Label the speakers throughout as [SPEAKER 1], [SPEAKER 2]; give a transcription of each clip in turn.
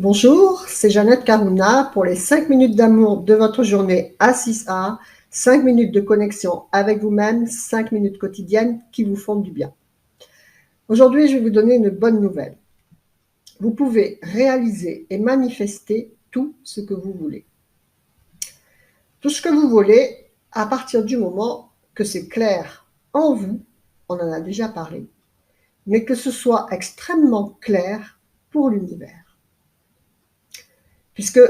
[SPEAKER 1] Bonjour, c'est Jeannette Karouna pour les 5 minutes d'amour de votre journée à 6A, 5 minutes de connexion avec vous-même, 5 minutes quotidiennes qui vous font du bien. Aujourd'hui, je vais vous donner une bonne nouvelle. Vous pouvez réaliser et manifester tout ce que vous voulez. Tout ce que vous voulez à partir du moment que c'est clair en vous, on en a déjà parlé, mais que ce soit extrêmement clair pour l'univers. Puisque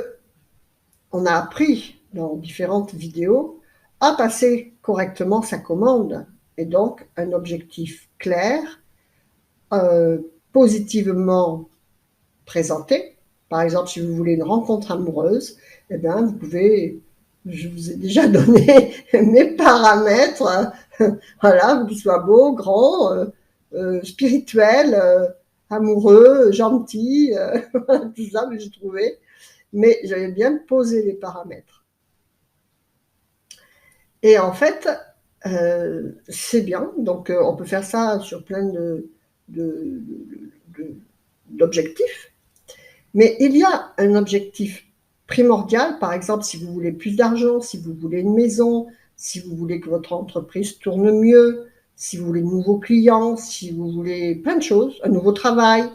[SPEAKER 1] on a appris dans différentes vidéos à passer correctement sa commande et donc un objectif clair, positivement présenté. Par exemple, si vous voulez une rencontre amoureuse, eh bien, vous pouvez, je vous ai déjà donné mes paramètres, voilà, qu'il soit beau, grand, spirituel, amoureux, gentil, tout ça que j'ai trouvé. Mais j'avais bien posé les paramètres. Et en fait, c'est bien. Donc, on peut faire ça sur plein d'objectifs. Mais il y a un objectif primordial. Par exemple, si vous voulez plus d'argent, si vous voulez une maison, si vous voulez que votre entreprise tourne mieux, si vous voulez de nouveaux clients, si vous voulez plein de choses, un nouveau travail.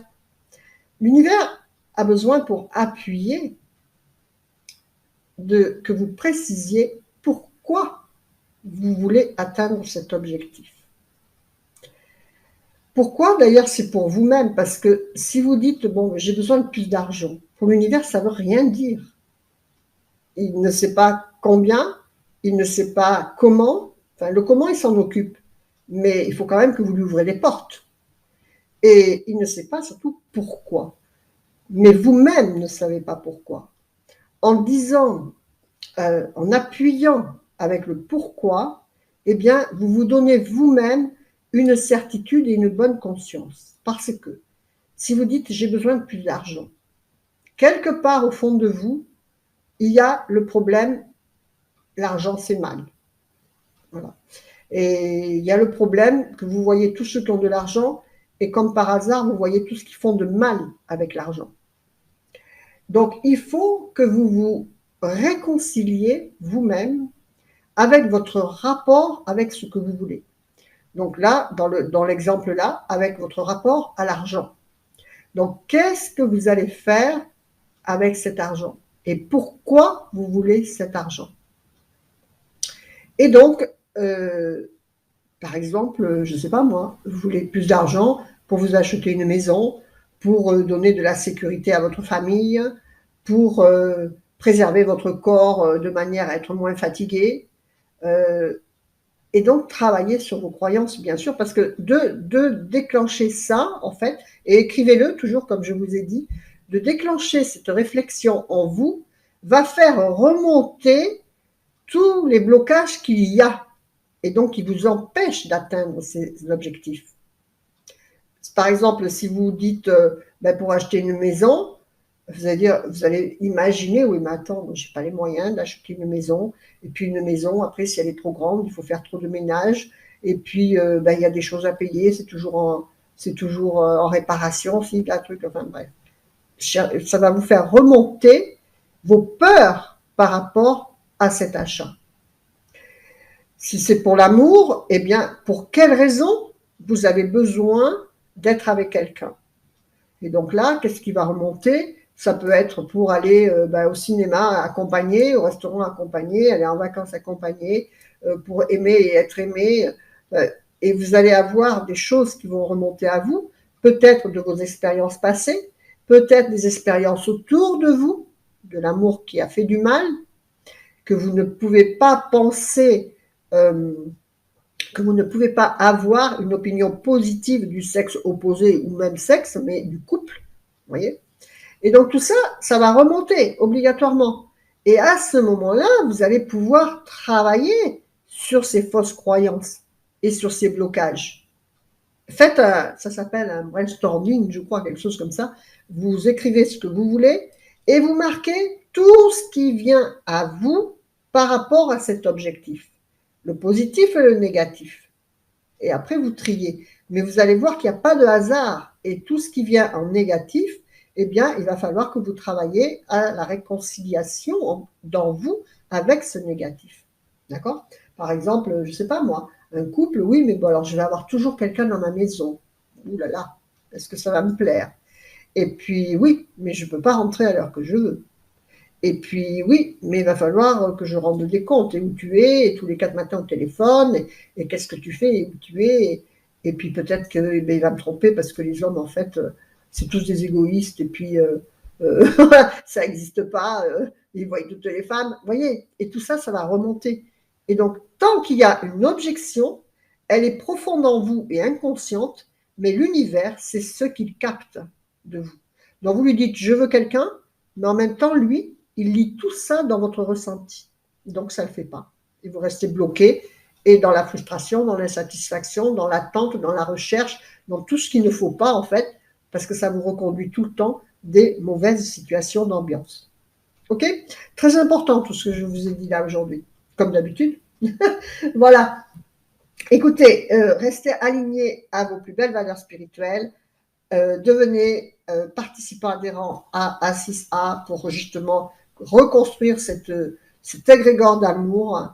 [SPEAKER 1] L'univers a besoin pour appuyer que vous précisiez pourquoi vous voulez atteindre cet objectif. Pourquoi d'ailleurs c'est pour vous-même, parce que si vous dites bon j'ai besoin de plus d'argent, pour l'univers ça ne veut rien dire. Il ne sait pas combien, il ne sait pas comment, enfin le comment il s'en occupe, mais il faut quand même que vous lui ouvrez les portes. Et il ne sait pas surtout pourquoi. Mais vous-même ne savez pas pourquoi. En disant, en appuyant avec le pourquoi, eh bien, vous vous donnez vous-même une certitude et une bonne conscience. Parce que si vous dites j'ai besoin de plus d'argent, quelque part au fond de vous, il y a le problème, l'argent c'est mal. Voilà. Et il y a le problème que vous voyez tous ceux qui ont de l'argent et comme par hasard, vous voyez tout ce qu'ils font de mal avec l'argent. Donc, il faut que vous vous réconciliez vous-même avec votre rapport avec ce que vous voulez. Donc là, dans l'exemple là, avec votre rapport à l'argent. Donc, qu'est-ce que vous allez faire avec cet argent? Et pourquoi vous voulez cet argent? Et donc, par exemple, je ne sais pas moi, vous voulez plus d'argent pour vous acheter une maison, pour donner de la sécurité à votre famille, pour préserver votre corps de manière à être moins fatigué. Et donc, travailler sur vos croyances, bien sûr, parce que de déclencher ça, en fait, et écrivez-le toujours, comme je vous ai dit, de déclencher cette réflexion en vous va faire remonter tous les blocages qu'il y a et donc qui vous empêchent d'atteindre ces objectifs. Par exemple, si vous dites pour acheter une maison, vous allez imaginer, oui, mais attends, je n'ai pas les moyens d'acheter une maison. Et puis une maison, après, si elle est trop grande, il faut faire trop de ménage. Et puis, il y a des choses à payer, c'est toujours en réparation, si, un truc, enfin bref. Ça va vous faire remonter vos peurs par rapport à cet achat. Si c'est pour l'amour, eh bien, pour quelle raison vous avez besoin d'être avec quelqu'un? Et donc là, qu'est-ce qui va remonter? Ça peut être pour aller au cinéma accompagné, au restaurant accompagné, aller en vacances accompagné, pour aimer et être aimé. Et vous allez avoir des choses qui vont remonter à vous, peut-être de vos expériences passées, peut-être des expériences autour de vous, de l'amour qui a fait du mal, que vous ne pouvez pas penser, que vous ne pouvez pas avoir une opinion positive du sexe opposé ou même sexe, mais du couple, vous voyez. Et donc tout ça, ça va remonter obligatoirement. Et à ce moment-là, vous allez pouvoir travailler sur ces fausses croyances et sur ces blocages. Faites ça s'appelle un brainstorming, je crois, quelque chose comme ça. Vous écrivez ce que vous voulez et vous marquez tout ce qui vient à vous par rapport à cet objectif. Le positif et le négatif. Et après, vous triez. Mais vous allez voir qu'il n'y a pas de hasard. Et tout ce qui vient en négatif, eh bien, il va falloir que vous travaillez à la réconciliation dans vous avec ce négatif. D'accord? Par exemple, je ne sais pas moi, un couple, oui, mais bon, alors je vais avoir toujours quelqu'un dans ma maison. Ouh là là, est-ce que ça va me plaire? Et puis, oui, mais je ne peux pas rentrer à l'heure que je veux. Et puis, oui, mais il va falloir que je rende des comptes. Et où tu es, et tous les 4 matins au téléphone, et qu'est-ce que tu fais, et où tu es. Et puis peut-être qu'il il va me tromper parce que les hommes, en fait, c'est tous des égoïstes. Et puis, ça n'existe pas. Ils voient toutes les femmes. Vous voyez, et tout ça, ça va remonter. Et donc, tant qu'il y a une objection, elle est profonde en vous et inconsciente, mais l'univers, c'est ce qu'il capte de vous. Donc, vous lui dites, je veux quelqu'un, mais en même temps, lui, il lit tout ça dans votre ressenti. Donc, ça ne le fait pas. Et vous restez bloqué et dans la frustration, dans l'insatisfaction, dans l'attente, dans la recherche, dans tout ce qu'il ne faut pas, en fait, parce que ça vous reconduit tout le temps des mauvaises situations d'ambiance. OK? Très important tout ce que je vous ai dit là aujourd'hui, comme d'habitude. Voilà. Écoutez, restez alignés à vos plus belles valeurs spirituelles. Devenez participant adhérent à A6A pour justement reconstruire cet égrégore d'amour.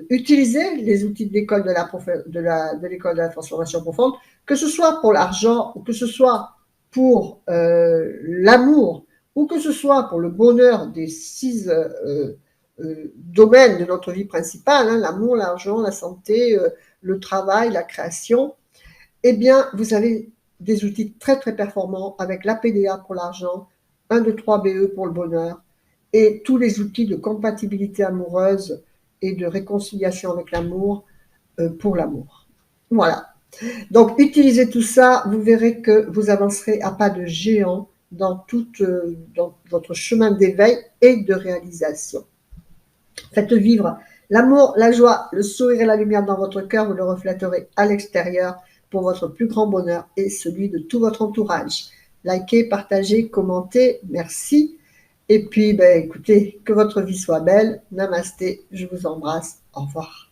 [SPEAKER 1] Utilisez les outils de l'école de l'école de la transformation profonde, que ce soit pour l'argent ou que ce soit pour l'amour ou que ce soit pour le bonheur des 6 domaines de notre vie principale, hein, l'amour, l'argent, la santé, le travail, la création, eh bien, vous avez des outils très, très performants avec la PDA pour l'argent, 1, 2, 3 BE pour le bonheur et tous les outils de compatibilité amoureuse et de réconciliation avec l'amour pour l'amour. Voilà. Donc, utilisez tout ça, vous verrez que vous avancerez à pas de géant dans votre chemin d'éveil et de réalisation. Faites vivre l'amour, la joie, le sourire et la lumière dans votre cœur, vous le reflèterez à l'extérieur pour votre plus grand bonheur et celui de tout votre entourage. Likez, partagez, commentez, merci. Et puis, écoutez, que votre vie soit belle. Namasté, je vous embrasse. Au revoir.